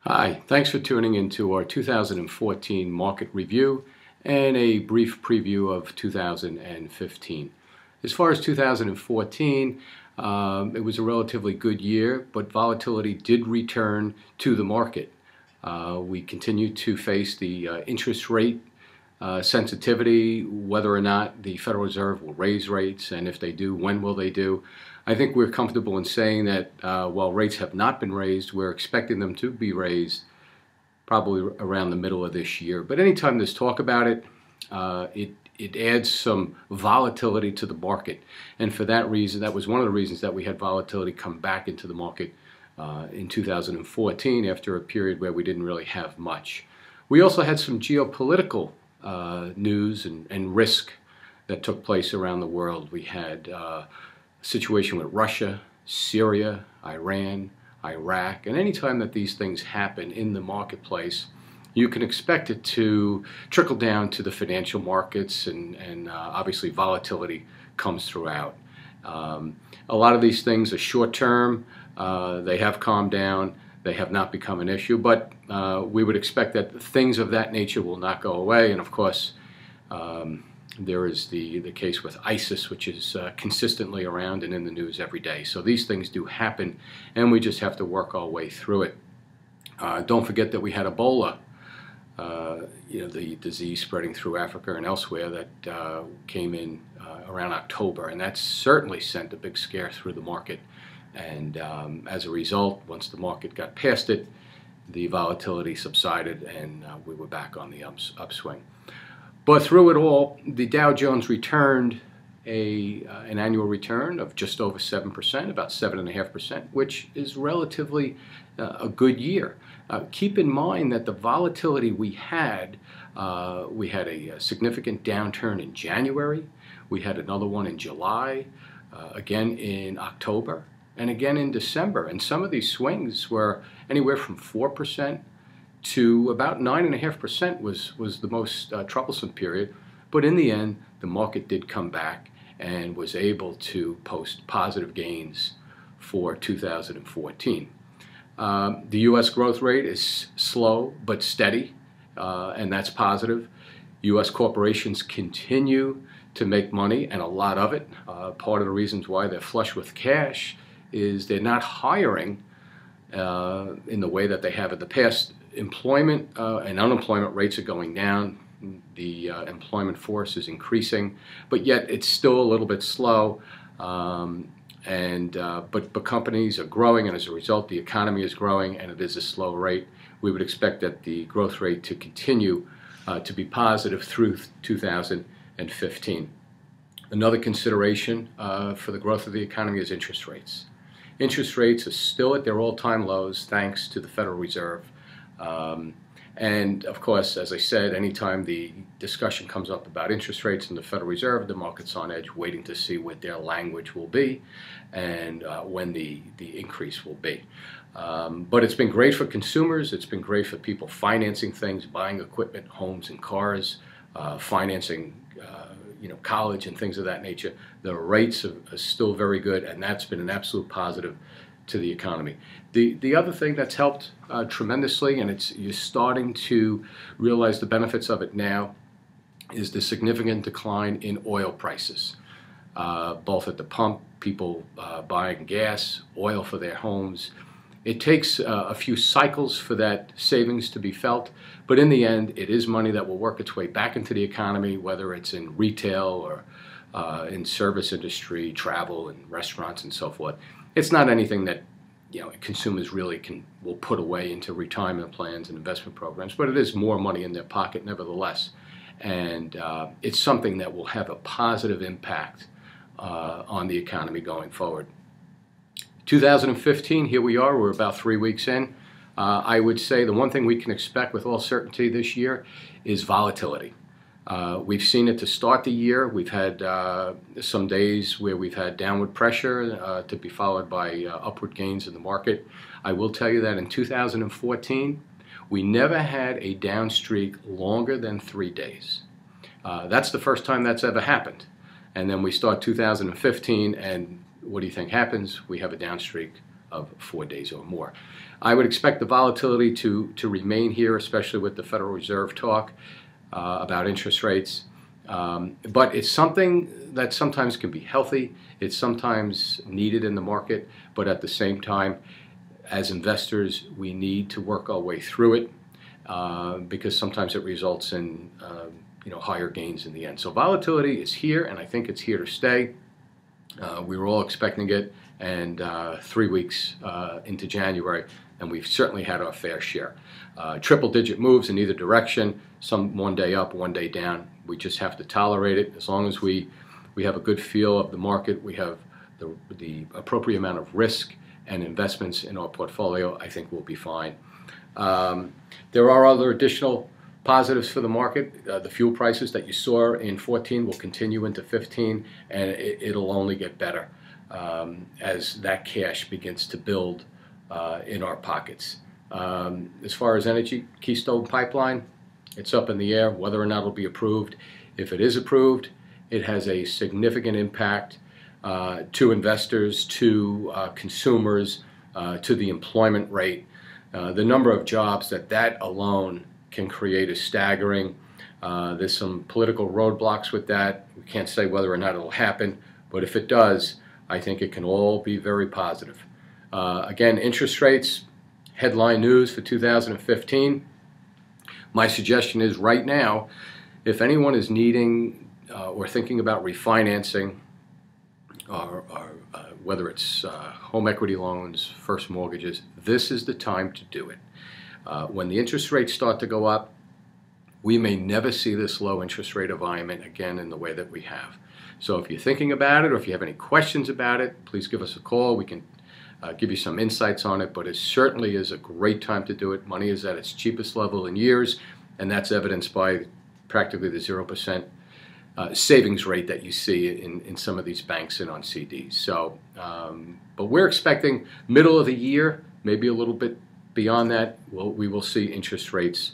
Hi, thanks for tuning into our 2014 market review and a brief preview of 2015. As far as 2014, it was a relatively good year, but volatility did return to the market. We continue to face the interest rate sensitivity, whether or not the Federal Reserve will raise rates, and if they do, when will they do. I think we're comfortable in saying that while rates have not been raised, we're expecting them to be raised probably around the middle of this year. But anytime there's talk about it, it adds some volatility to the market. And for that reason, that was one of the reasons that we had volatility come back into the market in 2014 after a period where we didn't really have much. We also had some geopolitical news and risk that took place around the world. We had a situation with Russia, Syria, Iran, Iraq, and anytime that these things happen in the marketplace, you can expect it to trickle down to the financial markets, and obviously volatility comes throughout. A lot of these things are short term. They have calmed down. They have not become an issue, but we would expect that things of that nature will not go away. And of course, there is the case with ISIS, which is consistently around and in the news every day. So these things do happen, and we just have to work our way through it. Don't forget that we had Ebola, the disease spreading through Africa and elsewhere that came in around October, and that certainly sent a big scare through the market. And as a result, once the market got past it, the volatility subsided, and we were back on the upswing. But through it all, the Dow Jones returned an annual return of just over 7%, about 7.5%, which is relatively a good year. Keep in mind that the volatility we had a significant downturn in January. We had another one in July, again in October, and again in December. And some of these swings were anywhere from 4% to about 9.5% was the most troublesome period. But in the end, the market did come back and was able to post positive gains for 2014. The U.S. growth rate is slow but steady, and that's positive. U.S. corporations continue to make money, and a lot of it. Part of the reasons why they're flush with cash is they're not hiring in the way that they have in the past. Employment and unemployment rates are going down. The employment force is increasing, but yet it's still a little bit slow. But companies are growing, and as a result, the economy is growing, and it is a slow rate. We would expect that the growth rate to continue to be positive through 2015. Another consideration for the growth of the economy is interest rates. Interest rates are still at their all-time lows thanks to the Federal Reserve. And of course, as I said, anytime the discussion comes up about interest rates in the Federal Reserve, the market's on edge waiting to see what their language will be and when the increase will be. But it's been great for consumers. It's been great for people financing things, buying equipment, homes and cars, financing college and things of that nature. The rates are still very good, and that's been an absolute positive to the economy. The other thing that's helped tremendously, and you're starting to realize the benefits of it now, is the significant decline in oil prices. Both at the pump, people buying gas, oil for their homes. It takes a few cycles for that savings to be felt, but in the end, it is money that will work its way back into the economy, whether it's in retail or in service industry, travel and restaurants and so forth. It's not anything that consumers really will put away into retirement plans and investment programs, but it is more money in their pocket nevertheless. And it's something that will have a positive impact on the economy going forward. 2015, here we are, we're about 3 weeks in. I would say the one thing we can expect with all certainty this year is volatility. We've seen it to start the year. We've had some days where we've had downward pressure to be followed by upward gains in the market. I will tell you that in 2014, we never had a down streak longer than 3 days. That's the first time that's ever happened. And then we start 2015, and what do you think happens? We have a down streak of 4 days or more. I would expect the volatility to remain here, especially with the Federal Reserve talk about interest rates. But it's something that sometimes can be healthy. It's sometimes needed in the market, but at the same time, as investors, we need to work our way through it because sometimes it results in higher gains in the end. So volatility is here, and I think it's here to stay. We were all expecting it, and 3 weeks into January, and we've certainly had our fair share. Triple-digit moves in either direction, some one day up, one day down. We just have to tolerate it. As long as we have a good feel of the market, we have the appropriate amount of risk and investments in our portfolio, I think we'll be fine. There are other additional positives for the market. The fuel prices that you saw in 14 will continue into 15, and it'll only get better as that cash begins to build in our pockets. As far as energy, Keystone Pipeline, it's up in the air whether or not it'll be approved. If it is approved, it has a significant impact to investors, to consumers, to the employment rate. The number of jobs that alone can create is staggering. There's some political roadblocks with that. We can't say whether or not it'll happen, but if it does, I think it can all be very positive. Again, interest rates, headline news for 2015. My suggestion is right now, if anyone is needing or thinking about refinancing, or whether it's home equity loans, first mortgages, this is the time to do it. When the interest rates start to go up, we may never see this low interest rate environment again in the way that we have. So if you're thinking about it, or if you have any questions about it, please give us a call. We can give you some insights on it, but it certainly is a great time to do it. Money is at its cheapest level in years, and that's evidenced by practically the 0% savings rate that you see in some of these banks and on CDs. So, but we're expecting middle of the year, maybe a little bit beyond that, we will see interest rates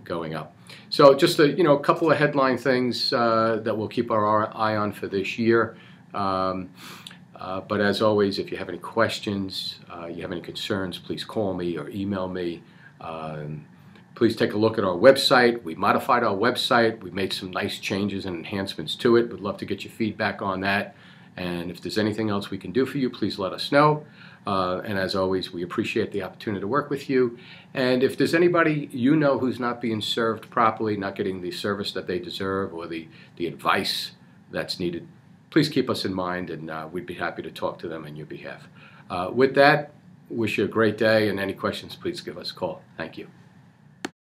going up. So just a couple of headline things that we'll keep our eye on for this year. But as always, if you have any questions, you have any concerns, please call me or email me. Please take a look at our website. We modified our website. We made some nice changes and enhancements to it. We'd love to get your feedback on that. And if there's anything else we can do for you, please let us know. And as always, we appreciate the opportunity to work with you. And if there's anybody you know who's not being served properly, not getting the service that they deserve or the advice that's needed, please keep us in mind, and we'd be happy to talk to them on your behalf. With that, wish you a great day, and any questions, please give us a call. Thank you.